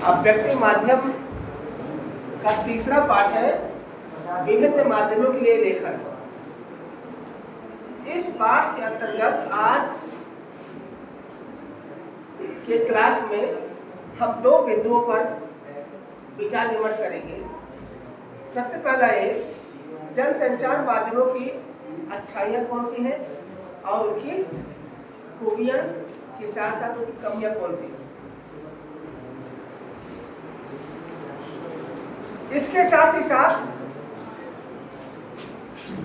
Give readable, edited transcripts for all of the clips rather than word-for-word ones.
अब व्यक्ति माध्यम का तीसरा पाठ है विभिन्न माध्यमों के लिए लेखन। इस पाठ के अंतर्गत आज के क्लास में हम दो बिंदुओं पर विचार विमर्श करेंगे। सबसे पहला है जनसंचार माध्यमों की अच्छाइयाँ कौन सी हैं और उनकी खूबियाँ के साथ साथ उनकी कमियाँ कौन सी हैं। इसके साथ ही साथ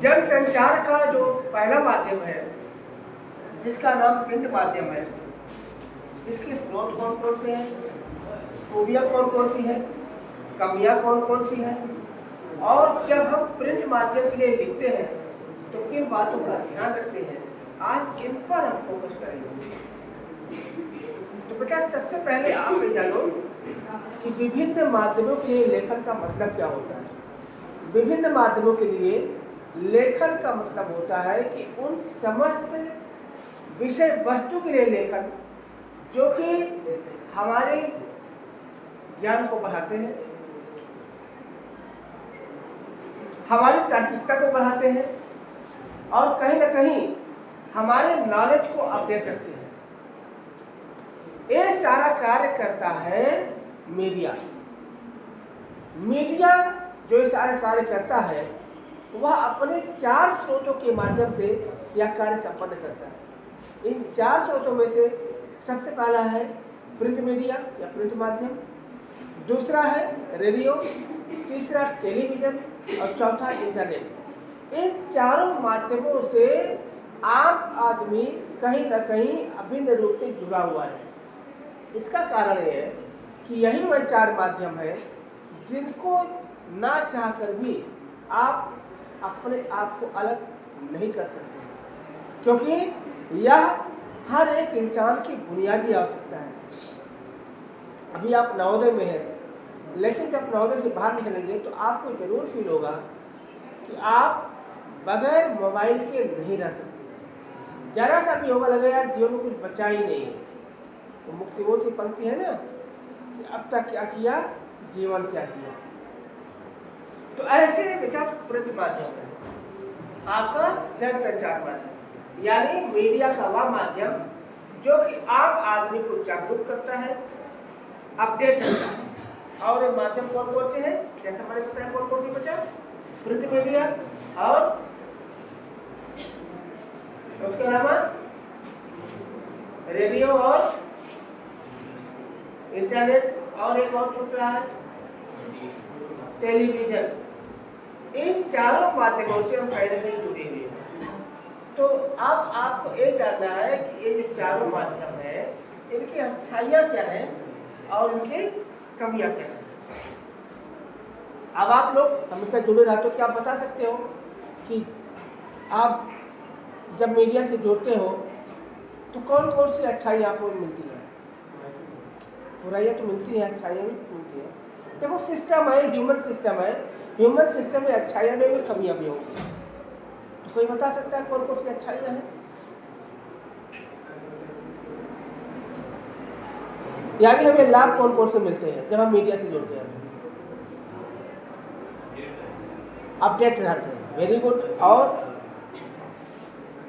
जनसंचार का जो पहला माध्यम है जिसका नाम प्रिंट माध्यम है, इसके स्रोत कौन कौन से हैं, खूबियाँ कौन कौन सी हैं, कमियाँ कौन कौन सी हैं, और जब हम प्रिंट माध्यम के लिए लिखते हैं तो किन बातों का ध्यान रखते हैं, आज इन पर हम फोकस करेंगे। तो बेटा सबसे पहले आप ये जानो कि विभिन्न माध्यमों के लिए लेखन का मतलब क्या होता है। विभिन्न माध्यमों के लिए लेखन का मतलब होता है कि उन समस्त विषय वस्तु के लिए लेखन जो कि हमारे ज्ञान को बढ़ाते हैं, हमारी तार्किकता को बढ़ाते हैं और कहीं ना कहीं हमारे नॉलेज को अपडेट करते हैं। ये सारा कार्य करता है मीडिया। मीडिया जो ये सारा कार्य करता है वह अपने 4 स्रोतों के माध्यम से यह कार्य संपन्न करता है। इन 4 स्रोतों में से सबसे पहला है प्रिंट मीडिया या प्रिंट माध्यम, दूसरा है रेडियो, तीसरा टेलीविज़न और चौथा इंटरनेट। इन चारों माध्यमों से आम आदमी कहीं न कहीं अभिन्न रूप से जुड़ा हुआ है। इसका कारण ये है कि यही वह 4 माध्यम है जिनको ना चाहकर भी आप अपने आप को अलग नहीं कर सकते, क्योंकि यह हर एक इंसान की बुनियादी आवश्यकता है। अभी आप नवोदय में हैं, लेकिन जब नवोदय से बाहर निकलेंगे तो आपको जरूर फील होगा कि आप बगैर मोबाइल के नहीं रह सकते। जरा सा भी होगा लगे यार जीवन में कुछ बचा ही नहीं है। तो मुक्तिबोध की पंक्ति है ना कि अब तक क्या किया, जीवन क्या किया। तो ऐसे बेटा प्रिंट माध्यम है आपका जनसंचार माध्यम, यानी मीडिया का वह माध्यम जो कि आम आदमी को जागरूक करता है, अपडेट करता है। और ये माध्यम कौन कौन से हैं, जैसे मैंने बताया कौन कौन सी बचा, प्रिंट मीडिया और उसके अलावा रेडियो और इंटरनेट और एक और छूट रहा है टेलीविजन। इन चारों माध्यमों से हम कहीं ना कहीं जुड़े हुए हैं। तो अब आपको ये जानना है कि ये जो चारों माध्यम है इनकी अच्छाइयाँ क्या हैं और इनकी कमियाँ क्या हैं। अब आप लोग हमेशा जुड़े रहते हो, क्या आप बता सकते हो कि आप जब मीडिया से जुड़ते हो तो कौन कौन सी अच्छाई आपको मिलती है। बुराइयाँ तो मिलती हैं, अच्छाइयाँ भी मिलती हैं। देखो सिस्टम है, ह्यूमन सिस्टम है, ह्यूमन सिस्टम में अच्छाइयाँ भी होंगी, कमियाँ भी होंगी। तो कोई बता सकता है कौन कौन सी अच्छाइयाँ हैं, यानी हमें लाभ कौन कौन से मिलते हैं जब हम मीडिया से जुड़ते हैं। अपडेट रहते हैं, वेरी गुड। और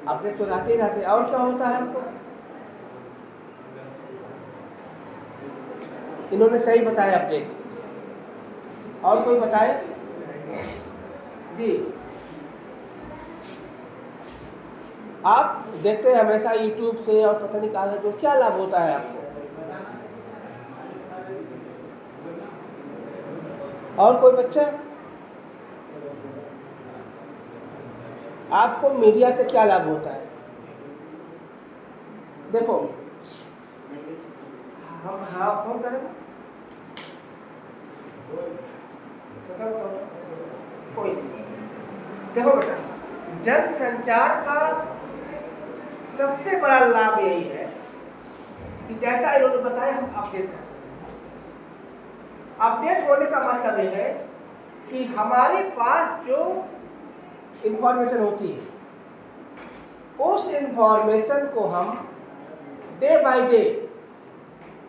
अपडेट तो रहते ही रहते हैं। और क्या होता है हमको, इन्होंने सही बताया अपडेट। और कोई बताए जी। आप देखते हैं हमेशा यूट्यूब से और पता नहीं कहाँ से, जो क्या लाभ होता है आपको। और कोई बच्चा, आपको मीडिया से क्या लाभ होता है। देखो हम हाँ कौन करेगा, कोई नहीं। देखो बेटा जनसंचार का सबसे बड़ा लाभ यही है कि जैसा इन्होंने बताया हम अपडेट करते हैं। अपडेट होने का मतलब यह है कि हमारे पास जो इंफॉर्मेशन होती है उस इंफॉर्मेशन को हम डे बाय डे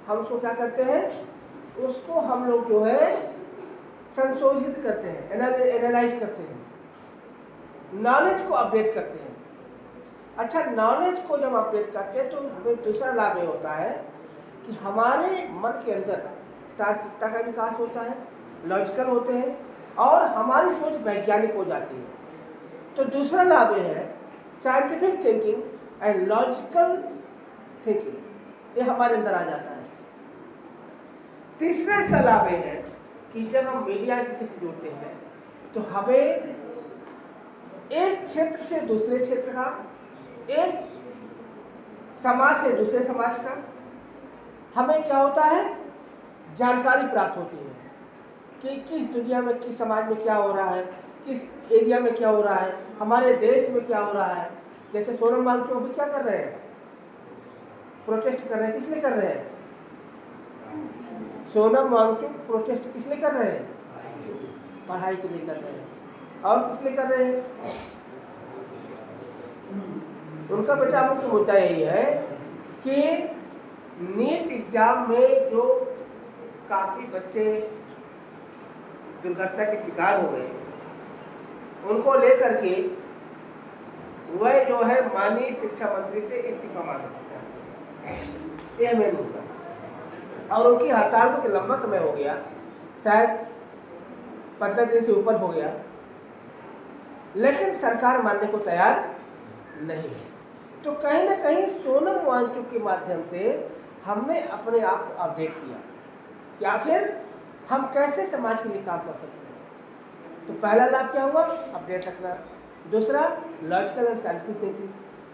हम उसको क्या करते हैं, उसको हम लोग जो है संशोधित करते हैं, एनालाइज करते हैं, नॉलेज को अपडेट करते हैं। अच्छा, नॉलेज को जब अपडेट करते हैं तो हमें दूसरा लाभ ये होता है कि हमारे मन के अंदर तार्किकता का विकास होता है, लॉजिकल होते हैं और हमारी सोच वैज्ञानिक हो जाती है। तो दूसरा लाभ ये है scientific thinking and logical thinking, ये हमारे अंदर आ जाता है। तीसरा इसका लाभ ये है कि जब हम मीडिया किसी से जुड़ते हैं तो हमें एक क्षेत्र से दूसरे क्षेत्र का, एक समाज से दूसरे समाज का हमें क्या होता है, जानकारी प्राप्त होती है कि किस दुनिया में, किस समाज में क्या हो रहा है, किस एरिया में क्या हो रहा है, हमारे देश में क्या हो रहा है। जैसे सोनम वांगचुक अभी क्या कर रहे हैं, प्रोटेस्ट कर रहे हैं। किस लिए कर रहे हैं? सोनम वांगचुक प्रोटेस्ट किस लिए कर रहे हैं? पढ़ाई के लिए कर रहे हैं। और किस लिए कर रहे हैं? उनका बेटा मुख्य मुद्दा यही है कि नीट एग्जाम में जो काफ़ी बच्चे दुर्घटना के शिकार हो गए, उनको लेकर के वह जो है माननीय शिक्षा मंत्री से इस्तीफा मांगना चाहते हैं। यह मेन मुद्दा। और उनकी हड़ताल को लंबा समय हो गया, शायद 15 दिन से ऊपर हो गया, लेकिन सरकार मानने को तैयार नहीं है। तो कहीं ना कहीं सोनम वांगचुक के माध्यम से हमने अपने आप को अपडेट किया कि आखिर हम कैसे समाज के लिए काम कर सकते हैं। तो पहला लाभ क्या हुआ, अपडेट रखना। दूसरा लॉजिकल एंड साइंटिफिक थिंकिंग।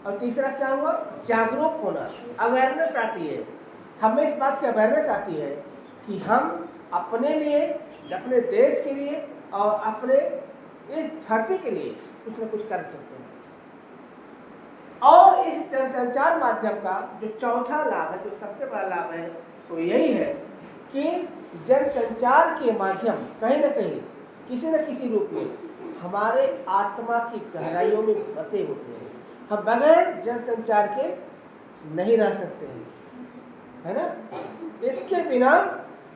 और तीसरा क्या हुआ, जागरूक होना, अवेयरनेस आती है। हमें इस बात की अवेयरनेस आती है कि हम अपने लिए, अपने देश के लिए और अपने इस धरती के लिए कुछ न कुछ कर सकते हैं। और इस जनसंचार माध्यम का जो चौथा लाभ है, जो सबसे बड़ा लाभ है, वो यही है कि जनसंचार के माध्यम कहीं ना कहीं, किसी न किसी रूप में हमारे आत्मा की गहराइयों में बसे होते हैं। हम बगैर जनसंचार के नहीं रह सकते हैं, है ना। इसके बिना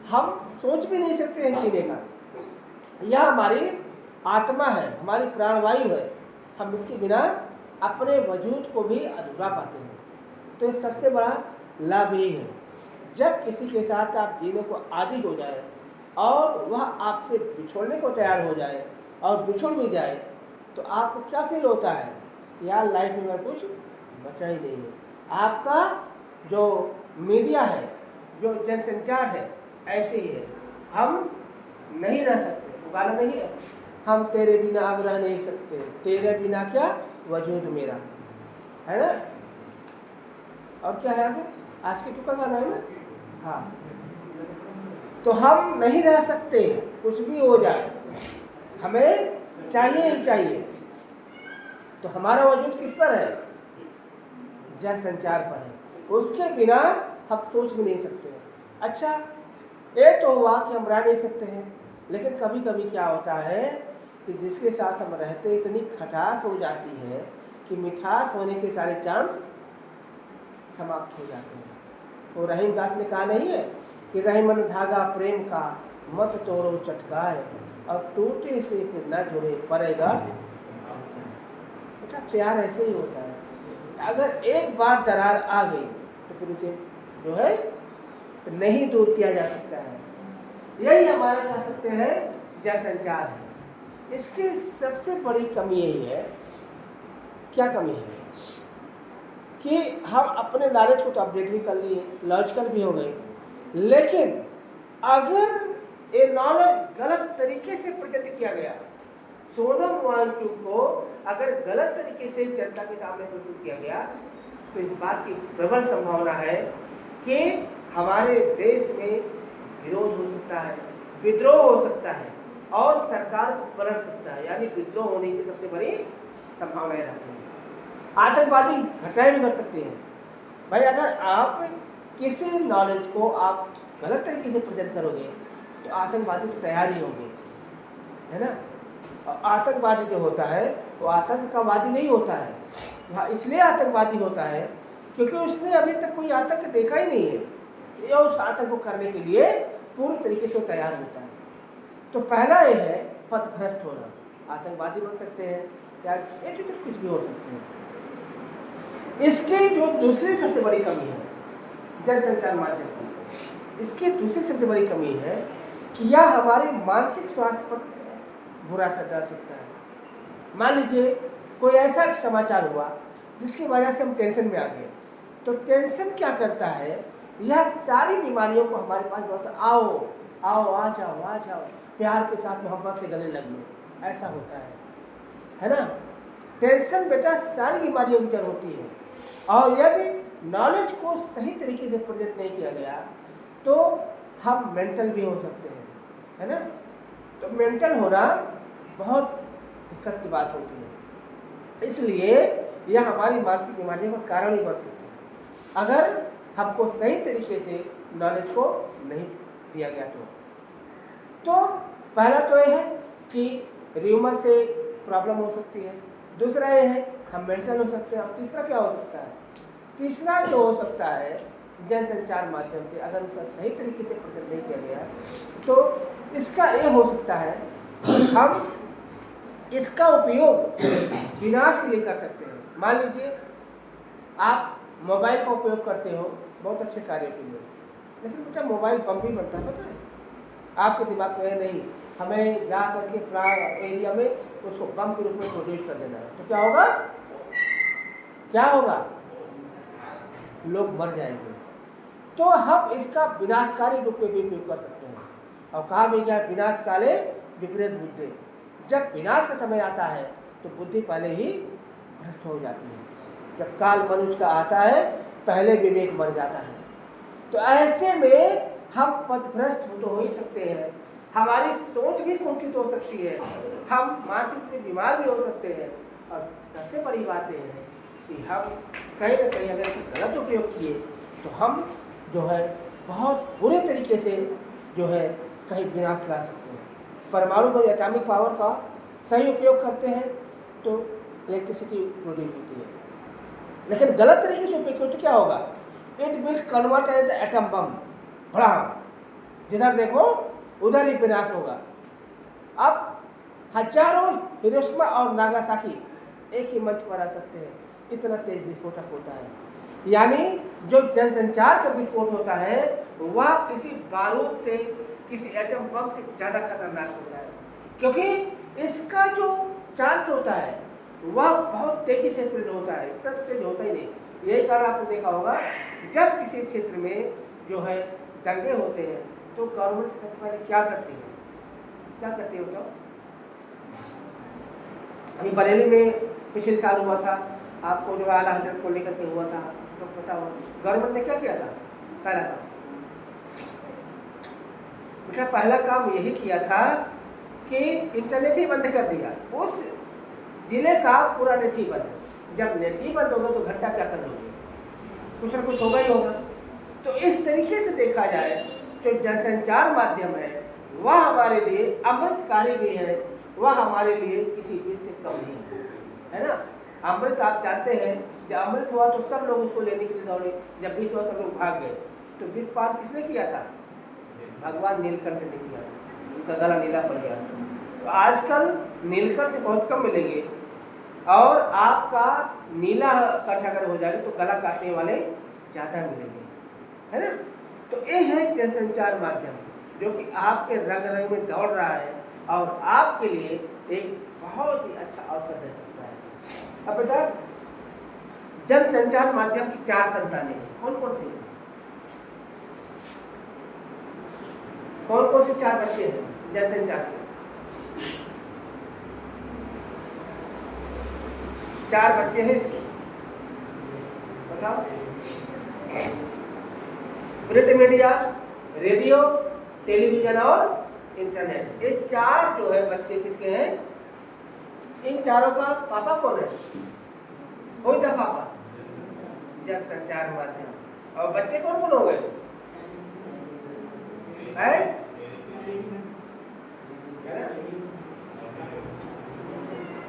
हम सोच भी नहीं सकते हैं जीने का। यह हमारी आत्मा है, हमारी प्राणवायु है। हम इसके बिना अपने वजूद को भी अधूरा पाते हैं। तो ये सबसे बड़ा लाभ यही है। जब किसी के साथ आप जीने को आदी हो जाए और वह आपसे बिछोड़ने को तैयार हो जाए और बिछुड़ भी जाए, तो आपको क्या फील होता है, यार लाइफ में मैं कुछ बचा ही नहीं है। आपका जो मीडिया है, जो जनसंचार है, ऐसे ही है। हम नहीं रह सकते, वो गाना नहीं है, हम तेरे बिना अब रह नहीं सकते, तेरे बिना क्या वजूद मेरा, है ना। और क्या है आगे, आज की टुका गाना है ना। हाँ, तो हम नहीं रह सकते, कुछ भी हो जाए हमें चाहिए ही चाहिए। तो हमारा वजूद किस पर है, जनसंचार पर है। उसके बिना हम सोच भी नहीं सकते। अच्छा, ये तो हुआ कि हम रह नहीं सकते हैं, लेकिन कभी कभी क्या होता है कि जिसके साथ हम रहते इतनी खटास हो जाती है कि मिठास होने के सारे चांस समाप्त हो जाते हैं। वो रहीम दास ने कहा नहीं है कि रहीमन धागा प्रेम का मत तोड़ो चटकाए, अब टूटे से फिर न जुड़े पड़ेगा। बेटा प्यार ऐसे ही होता है, अगर एक बार दरार आ गई तो फिर उसे जो है नहीं दूर किया जा सकता है। यही हमारा कह सकते हैं जनसंचार है। इसकी सबसे बड़ी कमी यही है, क्या कमी है, कि हम अपने नॉलेज को तो अपडेट भी कर लिए, लॉजिकल भी हो गए, लेकिन अगर ये नॉलेज गलत तरीके से प्रेजेंट किया गया, सोनम वांगचुक को अगर गलत तरीके से जनता के सामने प्रस्तुत किया गया, तो इस बात की प्रबल संभावना है कि हमारे देश में विरोध हो सकता है, विद्रोह हो सकता है और सरकार पलट सकता है। यानी विद्रोह होने की सबसे बड़ी संभावनाएं रहती हैं। आतंकवादी घटनाएं भी घट सकती हैं। भाई अगर आप किसी नॉलेज को आप गलत तरीके से प्रेजेंट करोगे तो आतंकवादी तो तैयार ही होंगे, है ना। और आतंकवादी जो होता है वो आतंक का वादी नहीं होता है, वह इसलिए आतंकवादी होता है क्योंकि उसने अभी तक कोई आतंक देखा ही नहीं है, या उस आतंक को करने के लिए पूरी तरीके से वो तैयार होता है। तो पहला ये है पथभ्रष्ट होना, आतंकवादी बन सकते हैं या एटीट्यूड कुछ भी हो सकते हैं। इसकी जो दूसरी सबसे बड़ी कमी है जनसंचार माध्यम की, इसकी दूसरी सबसे बड़ी कमी है कि यह हमारे मानसिक स्वास्थ्य पर बुरा असर डाल सकता है। मान लीजिए कोई ऐसा समाचार हुआ जिसकी वजह से हम टेंशन में आ गए, तो टेंशन क्या करता है, यह सारी बीमारियों को हमारे पास बोलता है आओ आओ आ जाओ, प्यार के साथ मोहब्बत से गले लग लो, ऐसा होता है ना। टेंशन बेटा सारी बीमारियों की जड़ होती है, और यदि नॉलेज को सही तरीके से प्रेजेंट नहीं किया गया तो हम मेंटल भी हो सकते हैं, है ना। तो मेंटल होना बहुत दिक्कत की बात होती है, इसलिए यह हमारी मानसिक बीमारियों का कारण ही बन सकता है अगर हमको सही तरीके से नॉलेज को नहीं दिया गया तो पहला तो यह है कि र्यूमर से प्रॉब्लम हो सकती है, दूसरा ये है हम मेंटल हो सकते हैं, और तीसरा क्या हो सकता है, तीसरा जो हो सकता है जनसंचार माध्यम से अगर उसका सही तरीके से प्रेजेंट नहीं किया गया तो इसका ये हो सकता है कि हम इसका उपयोग विनाश के लिए कर सकते हैं। मान लीजिए आप मोबाइल का उपयोग करते हो बहुत अच्छे कार्य के लिए, लेकिन बेटा मोबाइल बम भी बनता है, पता है आपके दिमाग में नहीं, हमें जा करके फ्लार एरिया में उसको बम के रूप में प्रोड्यूस कर देना है, तो क्या होगा, लोग मर जाएंगे। तो हम इसका विनाशकारी रूप में भी उपयोग कर सकते हैं, और कहा भी गया विनाश काले विपरीत बुद्धि, जब विनाश का समय आता है तो बुद्धि पहले ही भ्रष्ट हो जाती है, जब काल मनुष्य का आता है पहले विवेक मर जाता है। तो ऐसे में हम पथभ्रष्ट तो हो ही सकते हैं, हमारी सोच भी कुंठित हो सकती है, हम मानसिक रूप से बीमार भी हो सकते हैं, और सबसे बड़ी बात यह है कि हम कहीं ना कहीं अगर इसका गलत उपयोग किए तो हम जो है बहुत बुरे तरीके से जो है कहीं विनाश ला सकते हैं। परमाणु में एटॉमिक पावर का सही उपयोग करते हैं तो इलेक्ट्रिसिटी प्रोड्यूस होती है, लेकिन गलत तरीके से उपयोग किया तो क्या होगा, it will convert as the atom bomb, बड़ा जिधर देखो उधर ही विनाश होगा। अब हजारों हिरोशिमा और नागासाकी एक ही मंच पर आ सकते हैं, इतना तेज विस्फोटक होता है। यानी जो जनसंचार का विस्फोट होता है वह किसी बारूद से, किसी एटम बम से ज़्यादा खतरनाक होता है, क्योंकि इसका जो चांस होता है वह बहुत तेजी से स्प्रेड होता है, इतना तो तेज होता ही नहीं। यही कारण आपने देखा होगा जब किसी क्षेत्र में जो है दंगे होते हैं तो गवर्नमेंट सबसे पहले क्या करती है बताओ। अभी बरेली में पिछले साल हुआ था, आपको जो आला हजरत को लेकर के हुआ था तो पता हो, गवर्नमेंट ने क्या किया था, पहला काम बेटा पहला काम यही किया था कि इंटरनेट ही बंद कर दिया, उस जिले का पूरा नेट ही बंद। जब नेट ही बंद होगा तो घंटा क्या कर लोगे, कुछ ना कुछ होगा ही होगा। तो इस तरीके से देखा जाए जो जनसंचार माध्यम है वह हमारे लिए अमृतकारी भी है, वह हमारे लिए किसी विष से कम नहीं है ना। अमृत आप जानते हैं, जब अमृत हुआ तो सब लोग उसको लेने के लिए दौड़े, जब विष हुआ सब लोग भाग गए, तो विष पान किसने किया था, भगवान नीलकंठ ने किया था, उनका गला नीला पड़ गया था। तो आजकल नीलकंठ बहुत कम मिलेंगे, और आपका नीला कंठ अगर हो जाएगा तो गला काटने वाले ज़्यादा मिलेंगे, है ना। तो ये है जनसंचार माध्यम जो कि आपके रंग रंग में दौड़ रहा है और आपके लिए एक बहुत ही अच्छा अवसर दे सकता है। अब बेटा जनसंचार माध्यम की 4 संतानें कौन कौन सी, कौन कौन से 4 बच्चे हैं जनसंचार के, 4 बच्चे हैं इसके, बताओ। प्रिंट मीडिया, रेडियो, टेलीविजन और इंटरनेट, ये 4 जो है बच्चे किसके हैं, इन चारों का पापा कौन है, कोई था पापा, जनसंचार माध्यम। और बच्चे कौन कौन हो गए,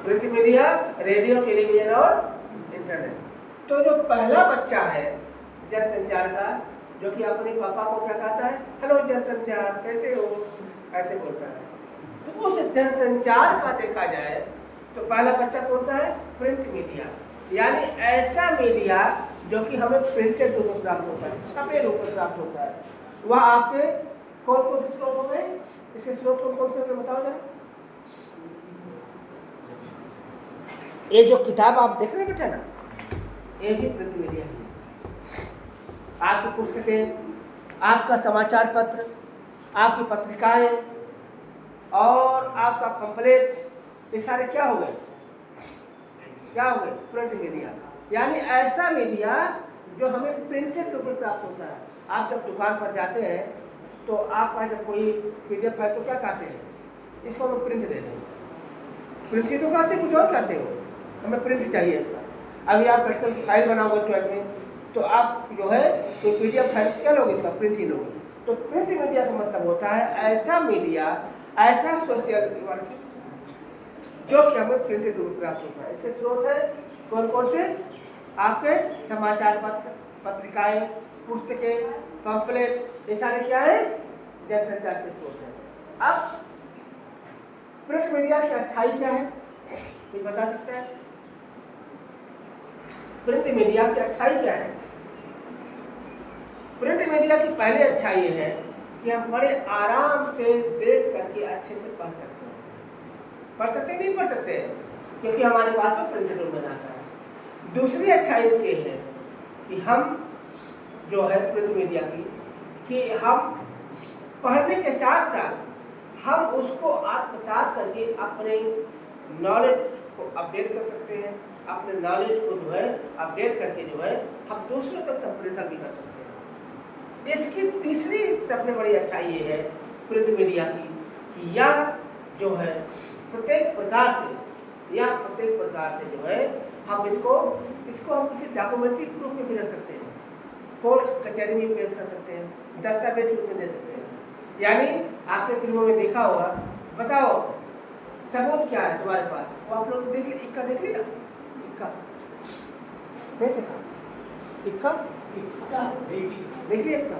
प्रिंट मीडिया, रेडियो, टेलीविजन और इंटरनेट। तो जो पहला बच्चा है जनसंचार का जो कि अपने पापा को क्या कहता है, हेलो जनसंचार कैसे हो, ऐसे बोलता है। तो उस जनसंचार का देखा जाए तो पहला बच्चा कौन सा है, प्रिंट मीडिया, यानी ऐसा मीडिया जो कि हमें प्रिंटेड रूप में प्राप्त होता है, छपे रूप में प्राप्त होता है। वह आपके कौन कौन से स्रोत हो गए, इसके स्रोत कौन कौन से होंगे बताओ जरा। ये जो किताब आप देख रहे हैं बेटा ना, ये भी प्रिंट मीडिया है। आपकी पुस्तकें, आपका समाचार पत्र, आपकी पत्रिकाएं और आपका पंपलेट, ये सारे क्या हो गए, क्या हो गए, प्रिंट मीडिया। यानी ऐसा मीडिया जो हमें प्रिंटेड रूप में प्राप्त होता है। आप जब दुकान पर जाते हैं तो आपका जब कोई PDF फाइल तो क्या कहते हैं, इसको हमें प्रिंट दे दें, प्रिंट ही तो कहते हैं, कुछ और कहते हो, हमें प्रिंट चाहिए इसका। अभी आप प्रैक्टिकल फाइल बनाओगे 12 में तो आप जो है कोई PDF फाइल क्या लोगे, इसका प्रिंट ही लोगे। तो प्रिंट मीडिया का मतलब होता है ऐसा मीडिया, ऐसा सोशल वर्क जो कि हमें प्रिंटेड रूप में प्राप्त होता है। इसके स्रोत है कौन कौन से, आपके समाचार पत्र, पत्रिकाएं, पुस्तकें, पंपलेट, ये सारे क्या है, जनसंचार के स्रोत है। अब प्रिंट मीडिया की अच्छाई क्या है, ये बता सकते हैं, प्रिंट मीडिया की अच्छाई क्या है। प्रिंट मीडिया की पहली अच्छाई ये है कि हम बड़े आराम से देख करके अच्छे से पढ़ सकते हैं। पढ़ सकते नहीं पढ़ सकते हैं क्योंकि हमारे पास में प्रिंटेड रूप में आता है। दूसरी अच्छाई इसकी है कि हम जो है प्रिंट मीडिया की, कि हम पढ़ने के साथ साथ हम उसको आत्मसात करके अपने नॉलेज को अपडेट कर सकते हैं, अपने नॉलेज को जो है अपडेट करके जो है हम दूसरों तक संप्रेषण भी कर सकते हैं। इसकी तीसरी सबसे बड़ी अच्छाई ये है प्रिंट मीडिया की कि यह जो है प्रत्येक प्रकार से जो है हम इसको हम किसी डॉक्यूमेंट्री रूप में भी रख सकते हैं, कोर्ट कचहरी में पेश कर सकते हैं, दस्तावेज रूप में दे सकते हैं। यानी आपने फिल्मों में देखा होगा, बताओ सबूत क्या है तुम्हारे पास, वो आप लोग देख लिया, इक्का देख लिया, इक्का नहीं देखा, इक्का देख लिया, इक्का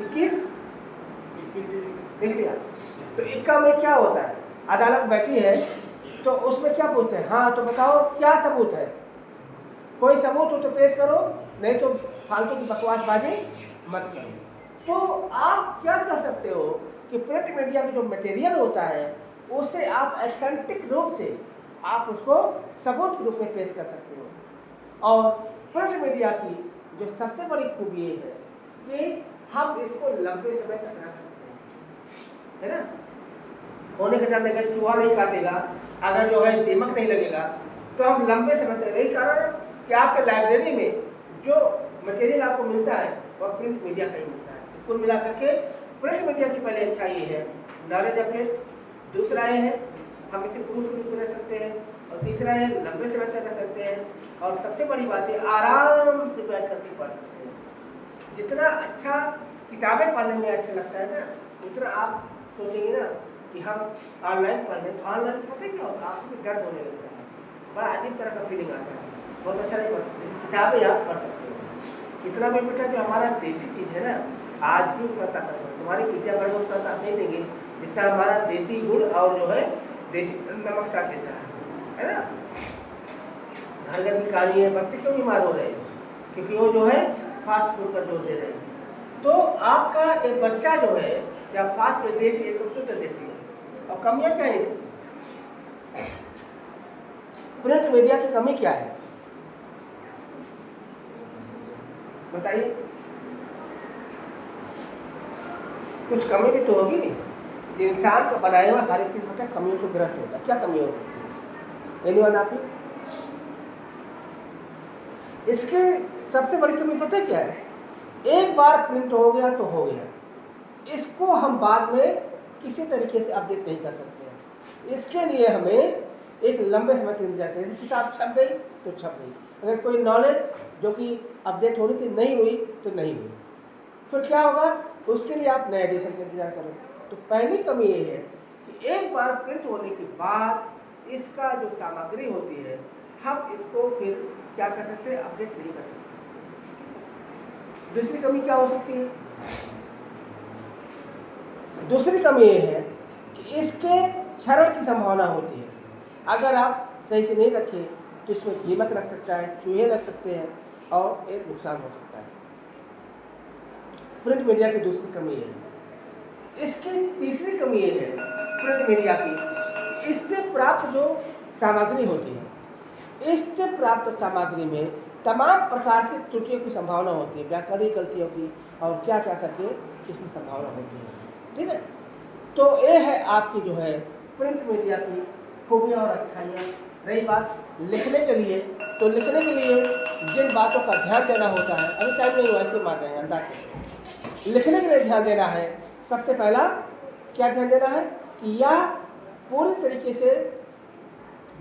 21 देख लिया। तो इक्का में क्या होता है, अदालत बैठी है तो उसमें क्या पूछते हैं, हाँ तो बताओ क्या सबूत है, कोई सबूत हो तो पेश करो, नहीं तो फालतू की बकवासबाजी मत करो। तो आप क्या कर सकते हो कि प्रिंट मीडिया का जो मटेरियल होता है उससे आप ऑथेंटिक रूप से आप उसको सबूत के रूप में पेश कर सकते हो। और प्रिंट मीडिया की जो सबसे बड़ी खूबी ये है कि हम इसको लंबे समय तक रख सकते हैं, है ना। होने के डर नहीं, चूहा नहीं काटेगा, अगर जो है दीमक नहीं लगेगा तो हम लंबे समय तक। यही कारण कि आपके लाइब्रेरी में जो मटेरियल आपको मिलता है वह प्रिंट मीडिया का ही मिलता है। कुल मिला करके प्रिंट मीडिया की पहले अच्छा ये है नॉलेज अपडेट, दूसरा ये है हम इसे प्रूफ के रूप में रख सकते हैं, और तीसरा है लंबे समय तक रख सकते हैं, और सबसे बड़ी बात है आराम से बैठ करके पढ़ सकते हैं। जितना अच्छा किताबें पढ़ने में अच्छा लगता है ना, उतना आप सोचेंगे ना कि हम ऑनलाइन पढ़ें, तो ऑनलाइन पता है क्या होता है, आपको दर्द होने लगता है, बड़ा अजीब तरह का फीलिंग आता है, बहुत अच्छा नहीं पढ़ते। किताबें आप पढ़ सकते हो। कितना भी बेटा जो हमारा देसी चीज़ है ना, आज भी उतना ताकत है, तुम्हारी पिज्जा बर्गर उतना साथ नहीं देंगे जितना हमारा देसी गुड़ और जो है देसी नमक साथ देता है ना। घर घर की कहानी है, बच्चे क्यों बीमार हो रहे हैं, क्योंकि वो जो है फास्ट फूड पर जोर दे रहे हैं। तो आपका एक बच्चा जो है या फास्ट फूड देसी है तो शुद्ध देसी है, और कमियाँ क्या है इसकी, प्रिंट मीडिया की कमी क्या है बताइए। कुछ कमी भी तो होगी, इंसान का बनाया हुआ हर एक चीज होता है कमियों से ग्रस्त होता है। क्या कमी हो सकती है एनीवन आप ही? इसके सबसे बड़ी कमी पता है क्या है, एक बार प्रिंट हो गया तो हो गया, इसको हम बाद में किसी तरीके से अपडेट नहीं कर सकते हैं। इसके लिए हमें एक लंबे समय तक इंतजार करें। किताब छप गई तो छप गई, अगर कोई नॉलेज जो कि अपडेट होनी थी नहीं हुई तो नहीं हुई, फिर क्या होगा, उसके लिए आप नए एडिशन का इंतजार करो। तो पहली कमी ये है कि एक बार प्रिंट होने के बाद इसका जो सामग्री होती है हम इसको फिर क्या कर सकते हैं, अपडेट नहीं कर सकते। दूसरी कमी क्या हो सकती है? दूसरी कमी ये है कि इसके क्षरण की संभावना होती है। अगर आप सही से नहीं रखें तो इसमें दीमक लग सकता है, चूहे लग सकते हैं और एक नुकसान हो सकता है। प्रिंट मीडिया की दूसरी कमी ये है। इसकी तीसरी कमी ये है प्रिंट मीडिया की, इससे प्राप्त जो सामग्री होती है, इससे प्राप्त सामग्री में तमाम प्रकार की त्रुटियों की संभावना होती है, व्याकरणिक गलतियों की और क्या क्या करके इसमें संभावना होती है। ठीक है, तो ये है आपकी जो है प्रिंट मीडिया की खूबियाँ और अच्छाइयाँ। रही बात लिखने के लिए, तो लिखने के लिए जिन बातों का ध्यान देना होता है, अभी टाइम नहीं हुआ ऐसे मार रहे हैं अंदाज। लिखने के लिए ध्यान देना है, सबसे पहला क्या ध्यान देना है कि यह पूरी तरीके से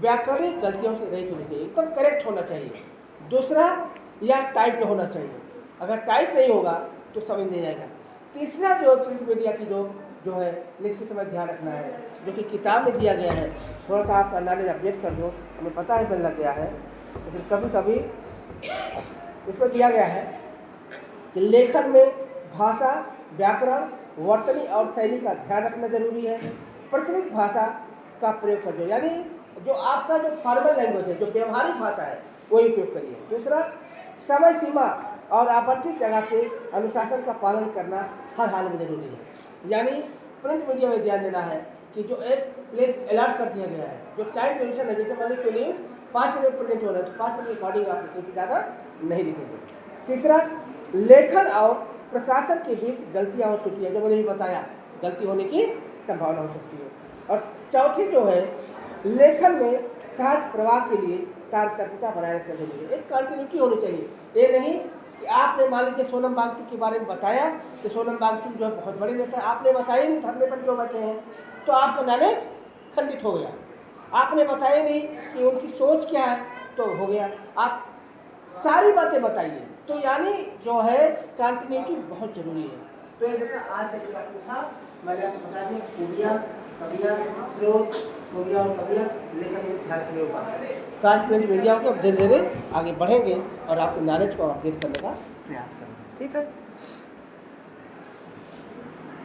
व्याकरणिक गलतियों से रहित होनी चाहिए, एकदम करेक्ट होना चाहिए। दूसरा, यह टाइप होना चाहिए, अगर टाइप नहीं होगा तो समझ नहीं आएगा। तीसरा जो प्रिंट मीडिया की जो है लिखते समय ध्यान रखना है, जो कि किताब में दिया गया है, थोड़ा सा आपका नॉलेज अपडेट कर दो, हमें पता है बन लग गया है, लेकिन कभी कभी इसमें दिया गया है कि लेखन में भाषा, व्याकरण, वर्तनी और शैली का ध्यान रखना जरूरी है। प्रचलित भाषा का प्रयोग कर दो, यानी जो आपका जो फॉर्मल लैंग्वेज है, जो व्यवहारिक भाषा है, वही उपयोग करिए। दूसरा, समय सीमा और आवंटित जगह के अनुशासन का पालन करना हर हाल में जरूरी है। यानी प्रिंट मीडिया में ध्यान देना है कि जो एक प्लेस अलॉट कर दिया गया है, जो टाइम ड्यूरेशन है, जैसे मान लीजिए कोई 5 मिनट प्रेजेंट हो रहा है तो 5 मिनट रिकॉर्डिंग आप लिखें, ज़्यादा नहीं लिखेंगे। तीसरा, लेखन और प्रकाशन के बीच गलतियाँ और त्रुटियाँ, जो मैंने बताया, गलती होने की संभावना हो सकती है। और चौथी जो है, लेखन में सहज प्रवाह के लिए तारतम्यता बनाए रखना जरूरी है, एक कंटिन्यूटी होनी चाहिए। ये नहीं कि आपने मान लीजिए सोनम वांगचुक के बारे में बताया कि सोनम वांगचुक जो है बहुत बड़ी नेता है, आपने बताया नहीं धरने पर क्यों बैठे हैं, तो आपका नॉलेज खंडित हो गया। आपने बताया नहीं कि उनकी सोच क्या है, तो हो गया। आप सारी बातें बताइए, तो यानी जो है कंटिन्यूटी बहुत जरूरी है। तो ये देखा आज का जो था मैंने आपको बता दी, खूबियाँ, कमियाँ, स्रोत, खूबियाँ और कमियाँ, लेखन में ध्यान रखने की बात है। तो आज प्रिंट मीडिया को अब धीरे धीरे आगे बढ़ेंगे और आपके नॉलेज को अपडेट करने का प्रयास करेंगे। ठीक है।